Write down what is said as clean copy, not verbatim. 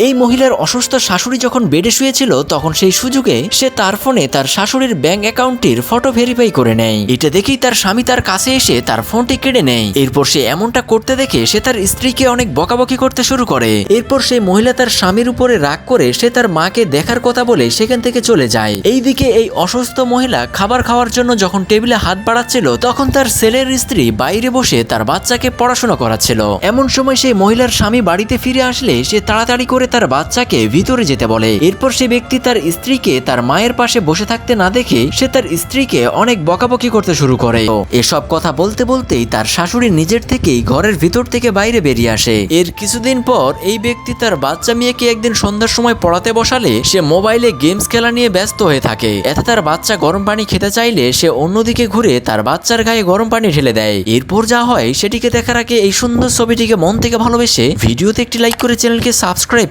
এই মহিলার অসুস্থ শাশুড়ি যখন বেডে শুয়েছিল তখন সেই সুযোগে সে তার ফোনে তার শাশুড়ির ব্যাংক অ্যাকাউন্টের ফটো ভেরিফাই করে নেয়। এটা দেখেই তার স্বামী তার কাছে এসে তার ফোনটি কেড়ে নেয়। এরপর সে এমনটা করতে দেখে সে তার স্ত্রীকে অনেক বকাবকি করতে শুরু করে। এরপর সেই মহিলা তার স্বামীর উপরে রাগ করে সে তার মাকে দেখার কথা বলে সেখান থেকে চলে যায়। এইদিকে এই অসুস্থ মহিলা খাবার খাওয়ার জন্য যখন টেবিলে হাত বাড়াচ্ছিল তখন তার ছেলের স্ত্রী বাইরে বসে তার বাচ্চাকে পড়াশোনা করাচ্ছিল। এমন সময় সেই মহিলার স্বামী বাড়িতে ফিরে আসলে সে তাড়াতাড়ি করে তার বাচ্চাকে ভিতরে যেতে বলে। এরপর সে ব্যক্তি তার স্ত্রীকে তার মায়ের পাশে বসে থাকতে না দেখে সে তার স্ত্রীকে অনেক বকাবকি করতে শুরু করে। এসব কথা বলতে বলতেই তার শাশুড়ি নিজের থেকেই ঘরের ভিতর থেকে বাইরে বেরিয়ে আসে। এর কিছুদিন পর এই ব্যক্তি তার বাচ্চা মেয়েকে একদিন সন্ধ্যার সময় পড়াতে বসালে সে মোবাইলে গেমস খেলা নিয়ে ব্যস্ত হয়ে থাকে। এতে তার বাচ্চা গরম পানি খেতে চাইলে সে অন্যদিকে ঘুরে তার বাচ্চার গায়ে গরম পানি ঢেলে দেয়। এরপর যা হয় সেটিকে দেখার আগে এই সুন্দর ছবিটিকে মন থেকে ভালোবেসে ভিডিওতে একটি লাইক করে চ্যানেলকে সাবস্ক্রাইব